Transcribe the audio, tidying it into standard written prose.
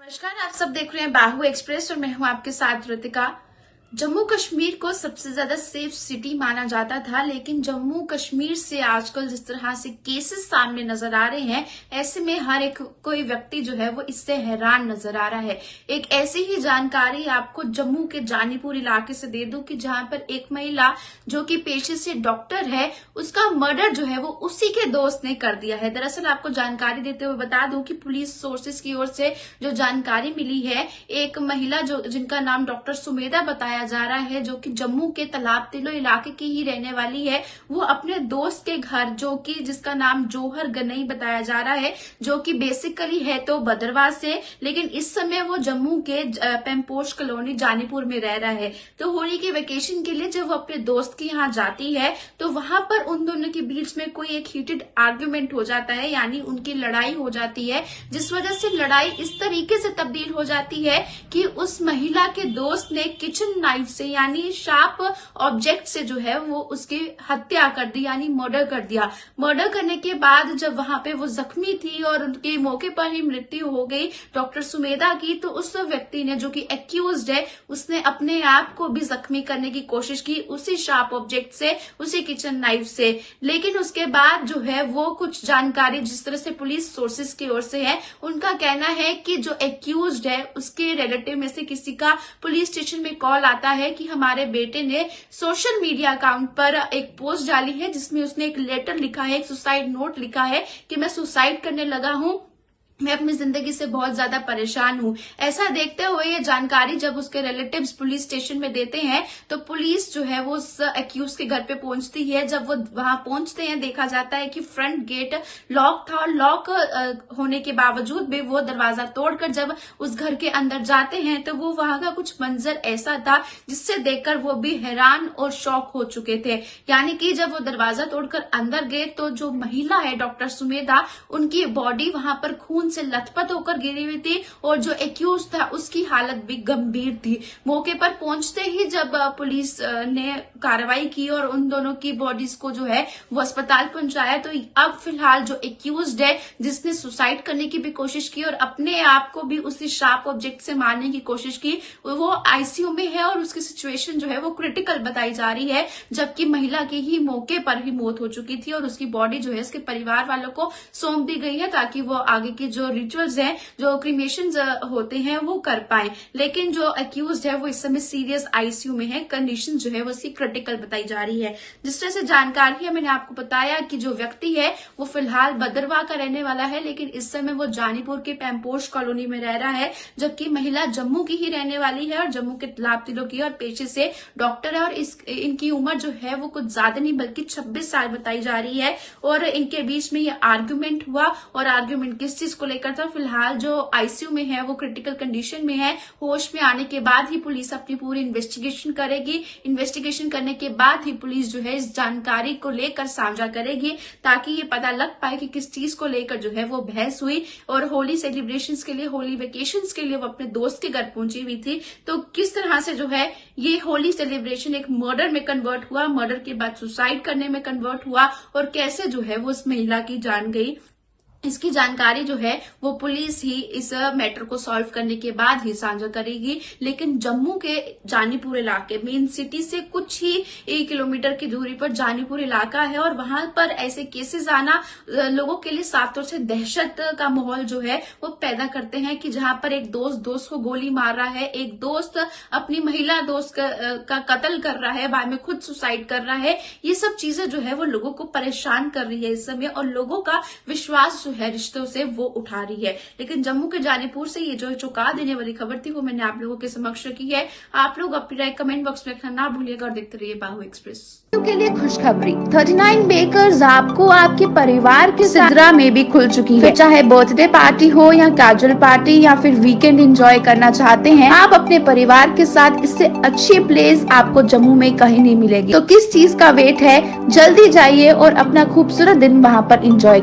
नमस्कार, आप सब देख रहे हैं बाहु एक्सप्रेस और मैं हूं आपके साथ ऋतिका। जम्मू कश्मीर को सबसे ज्यादा सेफ सिटी माना जाता था, लेकिन जम्मू कश्मीर से आजकल जिस तरह से केसेस सामने नजर आ रहे हैं, ऐसे में हर एक कोई व्यक्ति जो है वो इससे हैरान नजर आ रहा है। एक ऐसी ही जानकारी आपको जम्मू के जानीपुर इलाके से दे दूं कि जहां पर एक महिला जो कि पेशे से डॉक्टर है, उसका मर्डर जो है वो उसी के दोस्त ने कर दिया है। दरअसल आपको जानकारी देते हुए बता दूं कि पुलिस सोर्सेज की ओर से जो जानकारी मिली है, एक महिला जो जिनका नाम डॉक्टर सुमेधा बताया जा रहा है, जो कि जम्मू के तालाब तिलो इलाके की ही रहने वाली है, वो अपने दोस्त के घर, जो कि जिसका नाम जौहर गनई बताया जा रहा है, जो कि बेसिकली है तो भद्रवाह से, लेकिन इस समय वो जम्मू के पेम्पोश कॉलोनी जानीपुर में रह रहा है। तो होली के वेकेशन के लिए जब वो अपने दोस्त के यहाँ जाती है तो वहां पर उन दोनों के बीच में कोई एक हीटेड आर्ग्यूमेंट हो जाता है, यानी उनकी लड़ाई हो जाती है, जिस वजह से लड़ाई इस तरीके से तब्दील हो जाती है कि उस महिला के दोस्त ने किचन नाइफ से, यानी शार्प ऑब्जेक्ट से जो है वो उसकी हत्या कर दी, यानी मर्डर कर दिया। मर्डर करने के बाद जब वहां पे वो जख्मी थी और उनके मौके पर ही मृत्यु हो गई डॉक्टर सुमेधा की, तो उस व्यक्ति ने, जो कि एक्यूज्ड है, उसने अपने आप को भी जख्मी करने की कोशिश की उसी शार्प ऑब्जेक्ट से, उसी किचन नाइफ से। लेकिन उसके बाद जो है वो कुछ जानकारी जिस तरह से पुलिस सोर्सेज की ओर से है, उनका कहना है कि जो एक्यूज्ड है उसके रिलेटिव में से किसी का पुलिस स्टेशन में कॉल आता है कि हमारे बेटे ने सोशल मीडिया अकाउंट पर एक पोस्ट डाली है जिसमें उसने एक लेटर लिखा है, एक सुसाइड नोट लिखा है कि मैं सुसाइड करने लगा हूं, मैं अपनी जिंदगी से बहुत ज्यादा परेशान हूं। ऐसा देखते हुए ये जानकारी जब उसके रिलेटिव्स पुलिस स्टेशन में देते हैं तो पुलिस जो है वो उस एक्यूज के घर पे पहुंचती है। जब वो वहां पहुंचते हैं, देखा जाता है कि फ्रंट गेट लॉक था और लॉक होने के बावजूद भी वो दरवाजा तोड़कर जब उस घर के अंदर जाते हैं तो वो वहां का कुछ मंजर ऐसा था जिससे देखकर वो भी हैरान और शॉक हो चुके थे। यानी कि जब वो दरवाजा तोड़कर अंदर गए तो जो महिला है डॉक्टर सुमेधा, उनकी बॉडी वहां पर खून से लथपथ होकर गिरी हुई थी और जो एक्यूज था उसकी हालत भी गंभीर थी। मौके पर पहुंचते ही जब पुलिस ने कार्रवाई की और उन दोनों की बॉडीज को जो है वो अस्पताल पहुंचाया, तो अब फिलहाल जो एक्यूज्ड है, जिसने सुसाइड करने की भी कोशिश की और अपने आप को भी उसी शार्प ऑब्जेक्ट से मारने की कोशिश की, वो आईसीयू में है और उसकी सिचुएशन जो है वो क्रिटिकल बताई जा रही है, जबकि महिला की ही मौके पर ही मौत हो चुकी थी और उसकी बॉडी जो है उसके परिवार वालों को सौंप दी गई है ताकि वो आगे की जो रिचुअल्स हैं, जो क्रीमेशन होते हैं, वो कर पाए। लेकिन जो एक्यूज्ड है वो इस समय सीरियस आईसीयू में है, कंडीशन जो है वो उसकी क्रिटिकल बताई जा रही है। जिस तरह से जानकारी है, मैंने आपको बताया कि जो व्यक्ति है वो फिलहाल भद्रवाह का रहने वाला है, लेकिन इस समय वो जानीपुर के पेम्पोश कॉलोनी में रह रहा है, जबकि महिला जम्मू की ही रहने वाली है और जम्मू के तालाब तिलो की और पेशे से डॉक्टर है और इनकी उम्र जो है वो कुछ ज्यादा नहीं बल्कि 26 साल बताई जा रही है। और इनके बीच में ये आर्ग्यूमेंट हुआ और आर्ग्यूमेंट किस चीज को लेकर था, फिलहाल जो आईसीयू में है वो क्रिटिकल कंडीशन में है। होश में आने के बाद ही पुलिस अपनी पूरी इन्वेस्टिगेशन करेगी। इन्वेस्टिगेशन करने के बाद ही पुलिस जो है इस जानकारी को लेकर साझा करेगी ताकि ये पता लग पाए कि किस चीज को लेकर जो है वो बहस हुई। और होली सेलिब्रेशंस के लिए, होली वेकेशंस के लिए वो अपने दोस्त के घर पहुंची हुई थी, तो किस तरह से जो है ये होली सेलिब्रेशन एक मर्डर में कन्वर्ट हुआ, मर्डर के बाद सुसाइड करने में कन्वर्ट हुआ और कैसे जो है वो उस महिला की जान गई, इसकी जानकारी जो है वो पुलिस ही इस मैटर को सॉल्व करने के बाद ही साझा करेगी। लेकिन जम्मू के जानीपुर इलाके, मेन सिटी से कुछ ही 1 किलोमीटर की दूरी पर जानीपुर इलाका है और वहां पर ऐसे केसेस आना लोगों के लिए साफ तौर से दहशत का माहौल जो है वो पैदा करते हैं कि जहां पर एक दोस्त को गोली मार रहा है, एक दोस्त अपनी महिला दोस्त का कत्ल कर रहा है, बाद में खुद सुसाइड कर रहा है। ये सब चीजें जो है वो लोगों को परेशान कर रही है इस समय और लोगों का विश्वास जो है रिश्तों से वो उठा रही है। लेकिन जम्मू के जानीपुर से ये जो चौंका देने वाली खबर थी वो मैंने आप लोगों के समक्ष रखी है। आप लोग अपनी राय कमेंट बॉक्स में रखना ना भूलिएगा और देखते रहिए बाहु एक्सप्रेस के लिए खुशखबरी 39 बेकर्स आपको आपके परिवार के सिद्रा में भी खुल चुकी है। चाहे बर्थडे पार्टी हो या कैजुअल पार्टी या फिर वीकेंड एंजॉय करना चाहते हैं आप अपने परिवार के साथ, इससे अच्छी प्लेस आपको जम्मू में कहीं नहीं मिलेगी। तो किस चीज का वेट है, जल्दी जाइए और अपना खूबसूरत दिन वहाँ पर एंजॉय